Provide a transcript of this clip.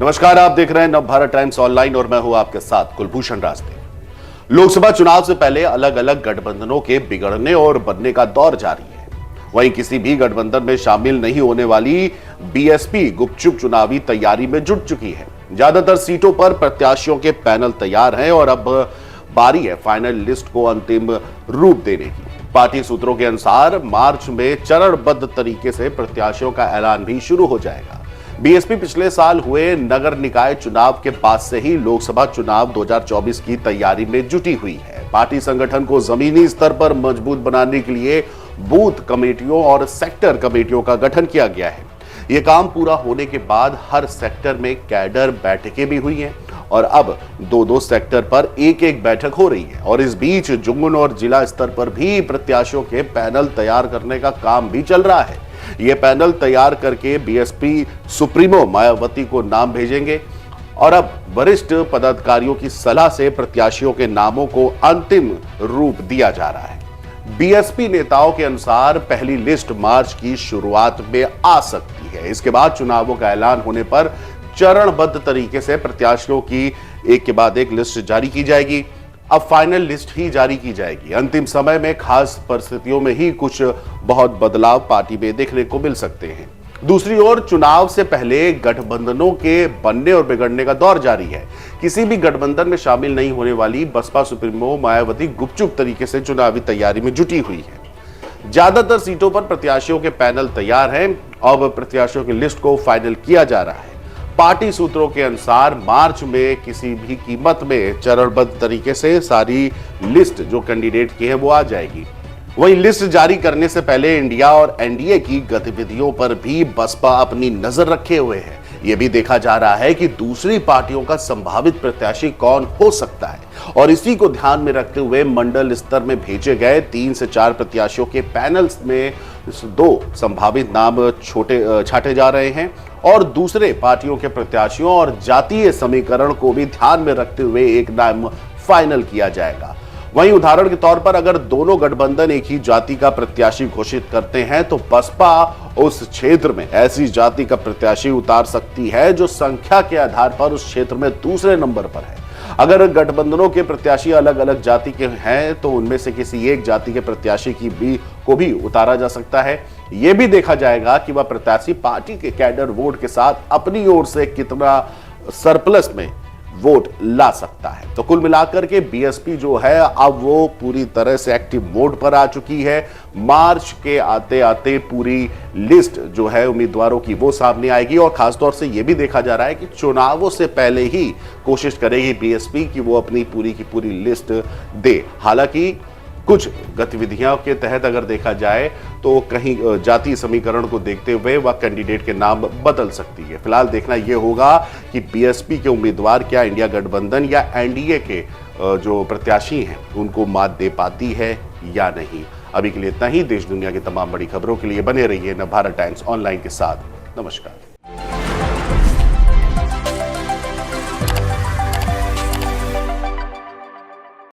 नमस्कार, आप देख रहे हैं नवभारत टाइम्स ऑनलाइन और मैं हूं आपके साथ कुलभूषण राजदेव। लोकसभा चुनाव से पहले अलग अलग गठबंधनों के बिगड़ने और बनने का दौर जारी है। वहीं किसी भी गठबंधन में शामिल नहीं होने वाली बीएसपी गुपचुप चुनावी तैयारी में जुट चुकी है। ज्यादातर सीटों पर प्रत्याशियों के पैनल तैयार हैं और अब बारी है फाइनल लिस्ट को अंतिम रूप देने की। पार्टी सूत्रों के अनुसार मार्च में चरणबद्ध तरीके से प्रत्याशियों का ऐलान भी शुरू हो जाएगा। बीएसपी पिछले साल हुए नगर निकाय चुनाव के बाद से ही लोकसभा चुनाव 2024 की तैयारी में जुटी हुई है। पार्टी संगठन को जमीनी स्तर पर मजबूत बनाने के लिए बूथ कमेटियों और सेक्टर कमेटियों का गठन किया गया है। यह काम पूरा होने के बाद हर सेक्टर में कैडर बैठकें भी हुई हैं और अब दो सेक्टर पर एक बैठक हो रही है। और इस बीच जुंगुन और जिला स्तर पर भी प्रत्याशियों के पैनल तैयार करने का काम भी चल रहा है। ये पैनल तैयार करके बीएसपी सुप्रीमो मायावती को नाम भेजेंगे और अब वरिष्ठ पदाधिकारियों की सलाह से प्रत्याशियों के नामों को अंतिम रूप दिया जा रहा है। बीएसपी नेताओं के अनुसार पहली लिस्ट मार्च की शुरुआत में आ सकती है। इसके बाद चुनावों का ऐलान होने पर चरणबद्ध तरीके से प्रत्याशियों की एक के बाद एक लिस्ट जारी की जाएगी। अब फाइनल लिस्ट ही जारी की जाएगी। अंतिम समय में खास परिस्थितियों में ही कुछ बहुत बदलाव पार्टी में देखने को मिल सकते हैं। दूसरी ओर चुनाव से पहले गठबंधनों के बनने और बिगड़ने का दौर जारी है। किसी भी गठबंधन में शामिल नहीं होने वाली बसपा सुप्रीमो मायावती गुपचुप तरीके से चुनावी तैयारी में जुटी हुई है। ज्यादातर सीटों पर प्रत्याशियों के पैनल तैयार हैं। अब प्रत्याशियों की लिस्ट को फाइनल किया जा रहा है। पार्टी सूत्रों के अनुसार मार्च में किसी भी कीमत में चरणबद्ध तरीके से सारी लिस्ट जो कैंडिडेट की है वो आ जाएगी। वहीं लिस्ट जारी करने से पहले इंडिया और एनडीए की गतिविधियों पर भी बसपा अपनी नजर रखे हुए है। यह भी देखा जा रहा है कि दूसरी पार्टियों का संभावित प्रत्याशी कौन हो सकता है और इसी को ध्यान में रखते हुए मंडल स्तर में भेजे गए 3 से 4 प्रत्याशियों के पैनल्स में 2 संभावित नाम छाटे जा रहे हैं और दूसरे पार्टियों के प्रत्याशियों और जातीय समीकरण को भी ध्यान में रखते हुए एक नाम फाइनल किया जाएगा। वहीं उदाहरण के तौर पर अगर दोनों गठबंधन एक ही जाति का प्रत्याशी घोषित करते हैं तो बसपा उस क्षेत्र में ऐसी जाति का प्रत्याशी उतार सकती है जो संख्या के आधार पर उस क्षेत्र में दूसरे नंबर पर है। अगर गठबंधनों के प्रत्याशी अलग अलग जाति के हैं तो उनमें से किसी एक जाति के प्रत्याशी को भी उतारा जा सकता है। यह भी देखा जाएगा कि वह प्रत्याशी पार्टी के कैडर वोट के साथ अपनी ओर से कितना सरप्लस में वोट ला सकता है। तो कुल मिलाकर के बीएसपी जो है अब वो पूरी तरह से एक्टिव मोड पर आ चुकी है। मार्च के आते आते पूरी लिस्ट जो है उम्मीदवारों की वो सामने आएगी और खासतौर से ये भी देखा जा रहा है कि चुनावों से पहले ही कोशिश करेगी बीएसपी कि वो अपनी पूरी की पूरी लिस्ट दे। हालांकि कुछ गतिविधियों के तहत अगर देखा जाए तो कहीं जातीय समीकरण को देखते हुए वह कैंडिडेट के नाम बदल सकती है। फिलहाल देखना यह होगा कि बीएसपी के उम्मीदवार क्या इंडिया गठबंधन या एनडीए के जो प्रत्याशी हैं उनको मात दे पाती है या नहीं। अभी के लिए इतना ही। देश दुनिया की तमाम बड़ी खबरों के लिए बने रहिए नवभारत टाइम्स ऑनलाइन के साथ। नमस्कार।